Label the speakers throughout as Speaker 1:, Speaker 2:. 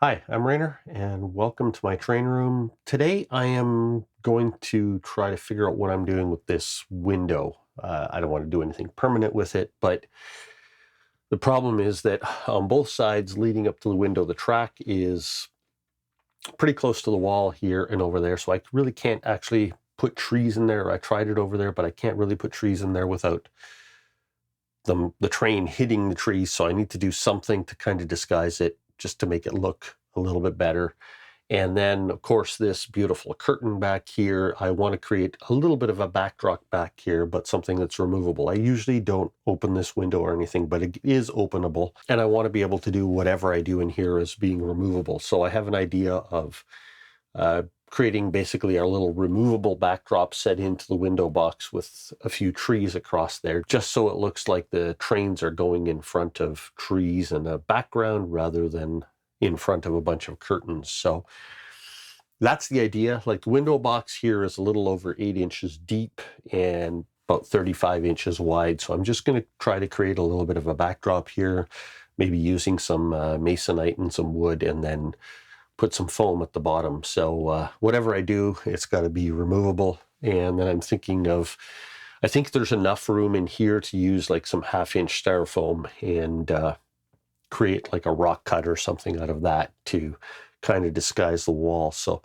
Speaker 1: Hi, I'm Rainer, and welcome to my train room. Today I am going to try to figure out what I'm doing with this window. I don't want to do anything permanent with it, but the problem is that on both sides leading up to the window, the track is pretty close to the wall here and over there, so I really can't actually put trees in there. I tried it over there, but I can't really put trees in there without the train hitting the trees, so I need to do something to kind of disguise it, just to make it look a little bit better. And then, of course, this beautiful curtain back here, I want to create a little bit of a backdrop back here, but something that's removable. I usually don't open this window or anything, but it is openable. And I want to be able to do whatever I do in here as being removable. So I have an idea of creating basically our little removable backdrop set into the window box with a few trees across there, just so it looks like the trains are going in front of trees and a background rather than in front of a bunch of curtains. So that's the idea. Like, the window box here is a little over 8 inches deep and about 35 inches wide. So I'm just going to try to create a little bit of a backdrop here, maybe using some masonite and some wood, and then put some foam at the bottom. So whatever I do, it's got to be removable. And then I'm thinking of, I think there's enough room in here to use like some 1/2-inch styrofoam and create like a rock cut or something out of that to kind of disguise the wall. So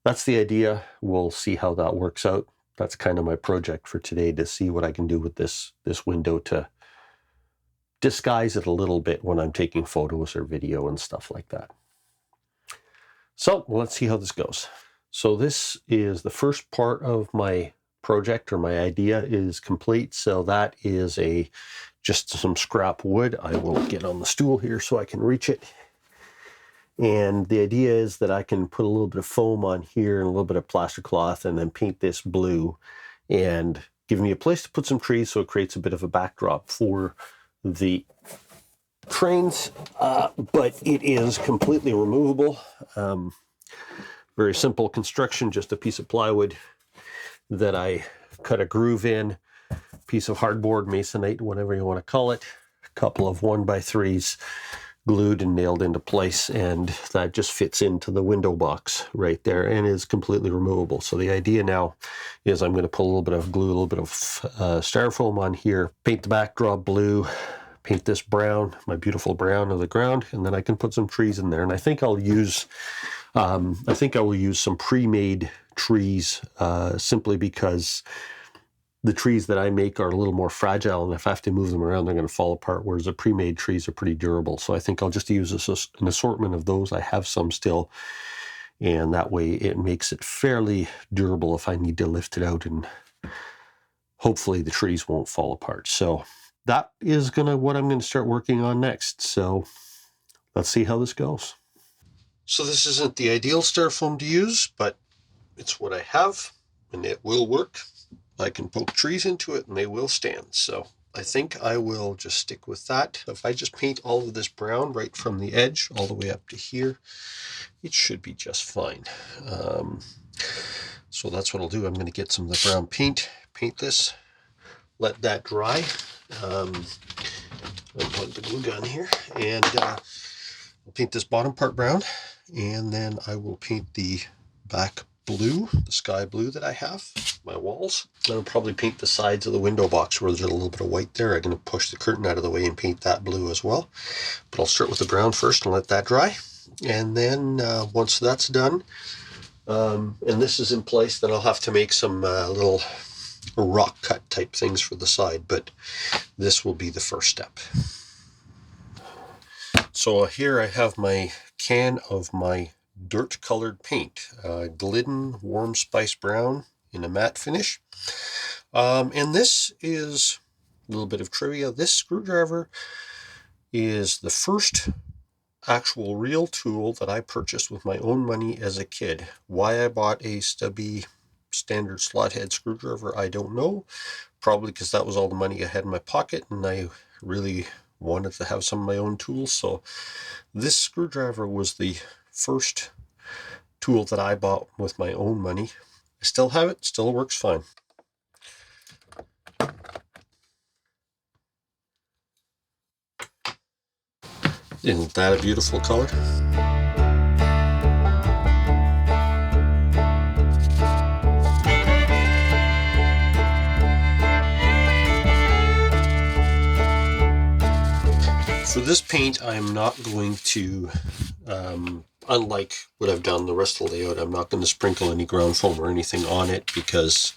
Speaker 1: that's the idea. We'll see how that works out. That's kind of my project for today, to see what I can do with this window to disguise it a little bit when I'm taking photos or video and stuff like that. So let's see how this goes. So this is the first part of my project, or my idea is complete. So that is just some scrap wood. I will get on the stool here so I can reach it. And the idea is that I can put a little bit of foam on here and a little bit of plaster cloth, and then paint this blue and give me a place to put some trees, so it creates a bit of a backdrop for the trains, but it is completely removable. Very simple construction, just a piece of plywood that I cut a groove in, piece of hardboard, masonite, whatever you want to call it, a couple of 1x3s glued and nailed into place, and that just fits into the window box right there and is completely removable. So the idea now is I'm going to put a little bit of glue, a little bit of styrofoam on here, paint the backdrop blue, paint this brown, my beautiful brown of the ground, and then I can put some trees in there. And I think I will use some pre-made trees, simply because the trees that I make are a little more fragile, and if I have to move them around, they're going to fall apart, whereas the pre-made trees are pretty durable. So I think I'll just use an assortment of those. I have some still, and that way it makes it fairly durable if I need to lift it out, and hopefully the trees won't fall apart. So that is what I'm going to start working on next. So let's see how this goes. So this isn't the ideal styrofoam to use, but it's what I have, and it will work. I can poke trees into it and they will stand. So I think I will just stick with that. If I just paint all of this brown right from the edge all the way up to here, it should be just fine. So that's what I'll do. I'm going to get some of the brown paint this, let that dry. Unplug the glue gun here, and I'll paint this bottom part brown, and then I will paint the back blue, the sky blue that I have, my walls. Then I'll probably paint the sides of the window box where there's a little bit of white there. I'm going to push the curtain out of the way and paint that blue as well. But I'll start with the brown first and let that dry. And then once that's done, and this is in place, then I'll have to make some little rock cut type things for the side, but this will be the first step. So here I have my can of my dirt colored paint, Glidden Warm Spice Brown in a matte finish. And this is a little bit of trivia. This screwdriver is the first actual real tool that I purchased with my own money as a kid. Why I bought a stubby standard slot head screwdriver, I don't know. Probably because that was all the money I had in my pocket, and I really wanted to have some of my own tools. So this screwdriver was the first tool that I bought with my own money. I still have it, still works fine. Isn't that a beautiful color? For this paint, I'm not going to, unlike what I've done the rest of the layout, I'm not going to sprinkle any ground foam or anything on it because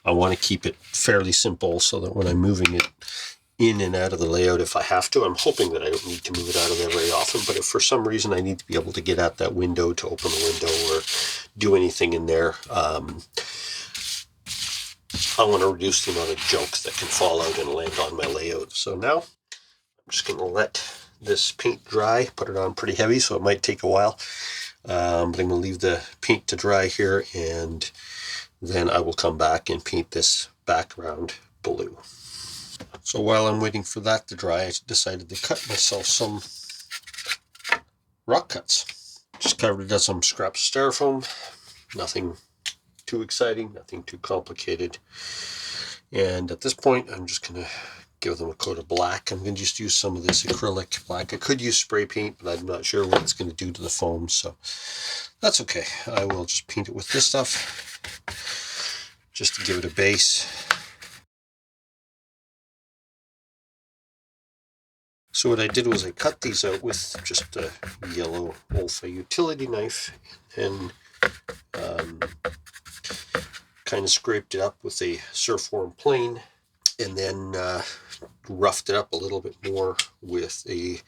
Speaker 1: I want to keep it fairly simple so that when I'm moving it in and out of the layout, if I have to, I'm hoping that I don't need to move it out of there very often, but if for some reason I need to be able to get at that window to open the window or do anything in there, I want to reduce the amount of junk that can fall out and land on my layout. So now I'm just going to let this paint dry, put it on pretty heavy, so it might take a while. But I'm going to leave the paint to dry here, and then I will come back and paint this background blue. So while I'm waiting for that to dry, I decided to cut myself some rock cuts. Just covered it in some scraps of styrofoam. Nothing too exciting, nothing too complicated. And at this point, I'm just going to give them a coat of black. I'm going to just use some of this acrylic black. I could use spray paint, but I'm not sure what it's going to do to the foam, so that's okay. I will just paint it with this stuff just to give it a base. So what I did was I cut these out with just a yellow Olfa utility knife and kind of scraped it up with a Surfform plane, and then roughed it up a little bit more with a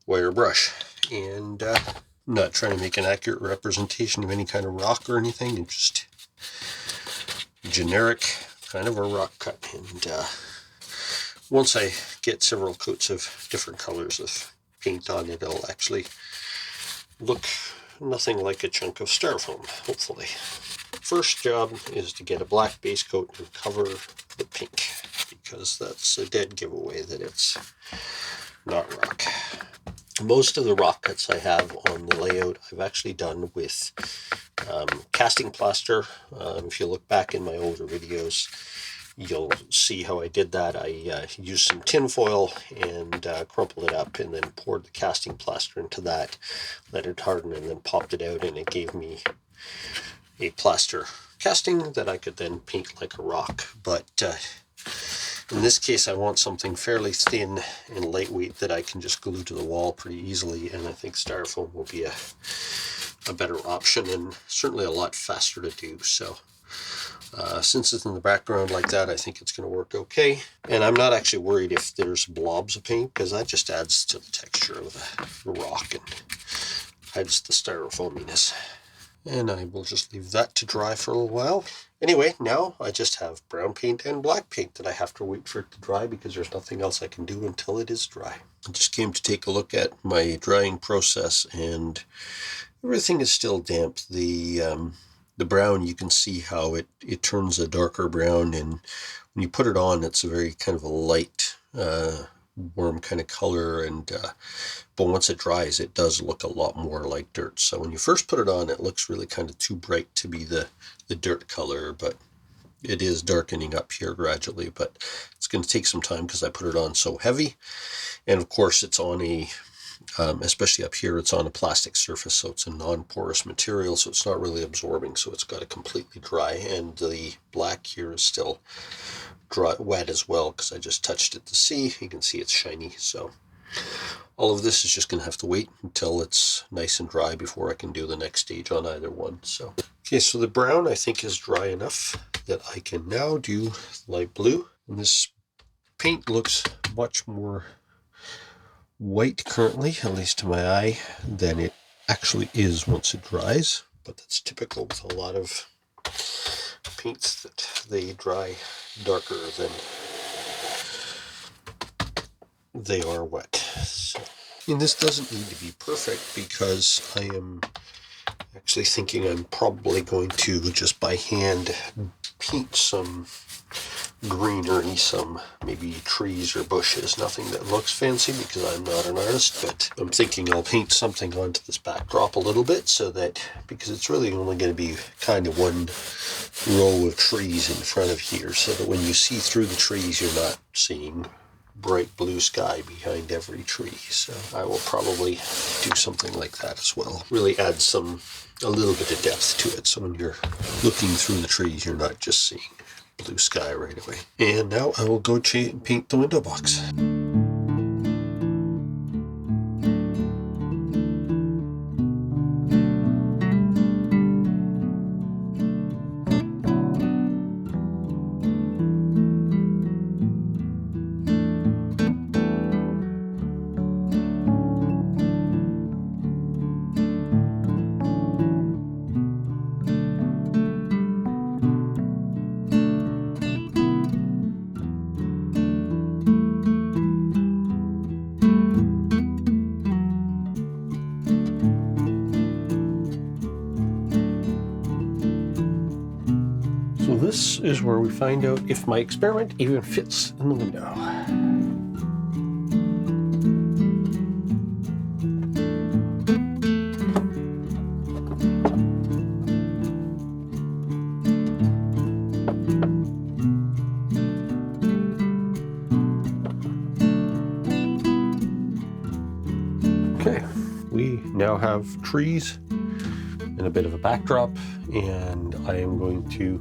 Speaker 1: wire brush. And I'm not trying to make an accurate representation of any kind of rock or anything, it's just generic kind of a rock cut. And once I get several coats of different colors of paint on it, it'll actually look nothing like a chunk of styrofoam, hopefully. First job is to get a black base coat and cover the pink, because that's a dead giveaway that it's not rock. Most of the rock cuts I have on the layout I've actually done with casting plaster. If you look back in my older videos, you'll see how I did that. I used some tin foil and crumpled it up and then poured the casting plaster into that, let it harden, and then popped it out, and it gave me a plaster casting that I could then paint like a rock. But in this case, I want something fairly thin and lightweight that I can just glue to the wall pretty easily, and I think styrofoam will be a better option and certainly a lot faster to do. So since it's in the background like that, I think it's going to work okay. And I'm not actually worried if there's blobs of paint, because that just adds to the texture of the rock and adds the styrofoaminess. And I will just leave that to dry for a little while. Anyway, now I just have brown paint and black paint that I have to wait for it to dry, because there's nothing else I can do until it is dry. I just came to take a look at my drying process, and everything is still damp. The brown, you can see how it turns a darker brown, and when you put it on, it's a very kind of a light, warm kind of color, and but once it dries, it does look a lot more like dirt. So when you first put it on, it looks really kind of too bright to be the dirt color, but it is darkening up here gradually. But it's going to take some time because I put it on so heavy, and of course it's on a especially up here, it's on a plastic surface, so it's a non-porous material, so it's not really absorbing, so it's got to completely dry. And the black here is still dry, wet as well, because I just touched it to see. You can see it's shiny. So all of this is just going to have to wait until it's nice and dry before I can do the next stage on either one. So okay, so the brown I think is dry enough that I can now do light blue, and this paint looks much more white currently, at least to my eye, than it actually is once it dries. But that's typical with a lot of paints, that they dry darker than they are wet. So, and this doesn't need to be perfect, because I am actually thinking I'm probably going to just by hand paint some greenery, some maybe trees or bushes, nothing that looks fancy because I'm not an artist, but I'm thinking I'll paint something onto this backdrop a little bit, so that, because it's really only going to be kind of one row of trees in front of here, so that when you see through the trees, you're not seeing bright blue sky behind every tree. So I will probably do something like that as well. Really add a little bit of depth to it, so when you're looking through the trees, you're not just seeing blue sky right away. And now I will go paint the window box. this is where we find out if my experiment even fits in the window. Okay, we now have trees and a bit of a backdrop, and I am going to,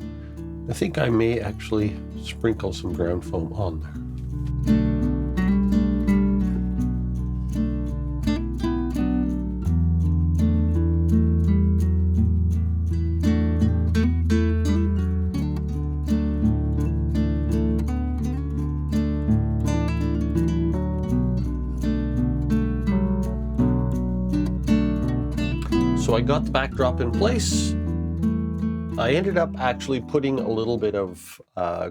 Speaker 1: I think I may actually sprinkle some ground foam on there. So I got the backdrop in place. I ended up actually putting a little bit of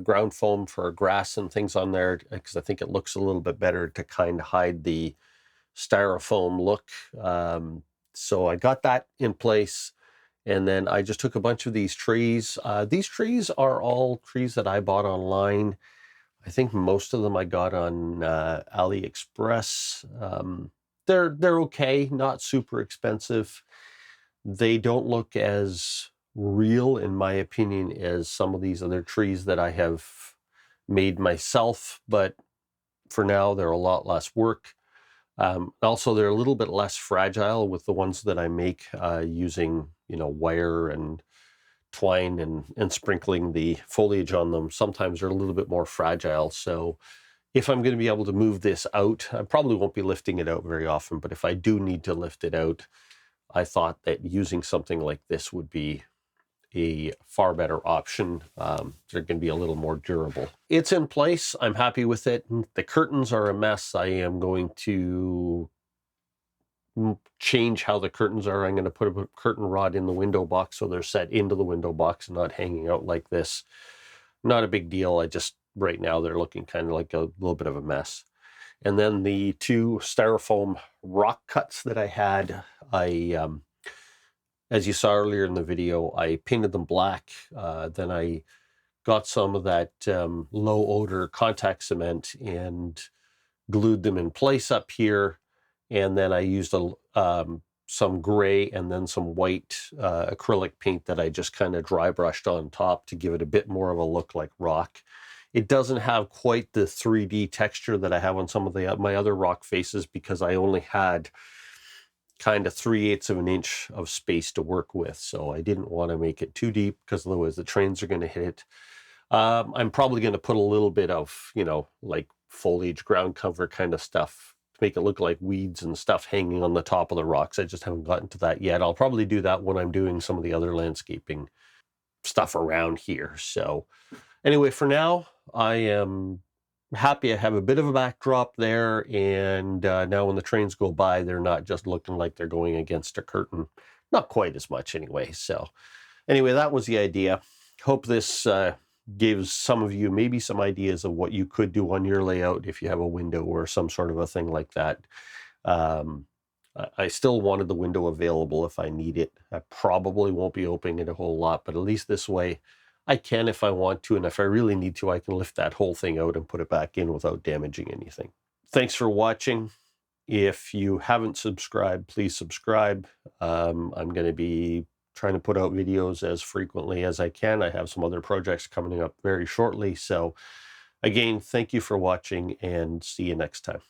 Speaker 1: ground foam for grass and things on there because I think it looks a little bit better to kind of hide the styrofoam look. So I got that in place, and then I just took a bunch of these trees. These trees are all trees that I bought online. I think most of them I got on AliExpress. They're okay, not super expensive. They don't look as real, in my opinion, as some of these other trees that I have made myself, but for now they're a lot less work. Also, they're a little bit less fragile with the ones that I make using, wire and twine and sprinkling the foliage on them. Sometimes they're a little bit more fragile. So if I'm going to be able to move this out, I probably won't be lifting it out very often, but if I do need to lift it out, I thought that using something like this would be a far better option. They're going to be a little more durable. It's in place. I'm happy with it. The curtains are a mess. I am going to change how the curtains are. I'm going to put a curtain rod in the window box so they're set into the window box and not hanging out like this. Not a big deal. Right now they're looking kind of like a little bit of a mess. And then the two styrofoam rock cuts that I had, as you saw earlier in the video, I painted them black. Then I got some of that low odor contact cement and glued them in place up here. And then I used some gray and then some white acrylic paint that I just kind of dry brushed on top to give it a bit more of a look like rock. It doesn't have quite the 3D texture that I have on some of my other rock faces because I only had kind of 3/8 of an inch of space to work with. So I didn't want to make it too deep because otherwise the trains are going to hit it. I'm probably going to put a little bit of, like foliage, ground cover kind of stuff to make it look like weeds and stuff hanging on the top of the rocks. I just haven't gotten to that yet. I'll probably do that when I'm doing some of the other landscaping stuff around here. So anyway, for now, I am happy I have a bit of a backdrop there, and now when the trains go by, they're not just looking like they're going against a curtain. Not quite as much anyway. So anyway, that was the idea. Hope this gives some of you maybe some ideas of what you could do on your layout if you have a window or some sort of a thing like that. I still wanted the window available if I need it. I probably won't be opening it a whole lot, but at least this way I can if I want to, and if I really need to, I can lift that whole thing out and put it back in without damaging anything. Thanks for watching. If you haven't subscribed, please subscribe. I'm going to be trying to put out videos as frequently as I can. I have some other projects coming up very shortly. So again, thank you for watching, and see you next time.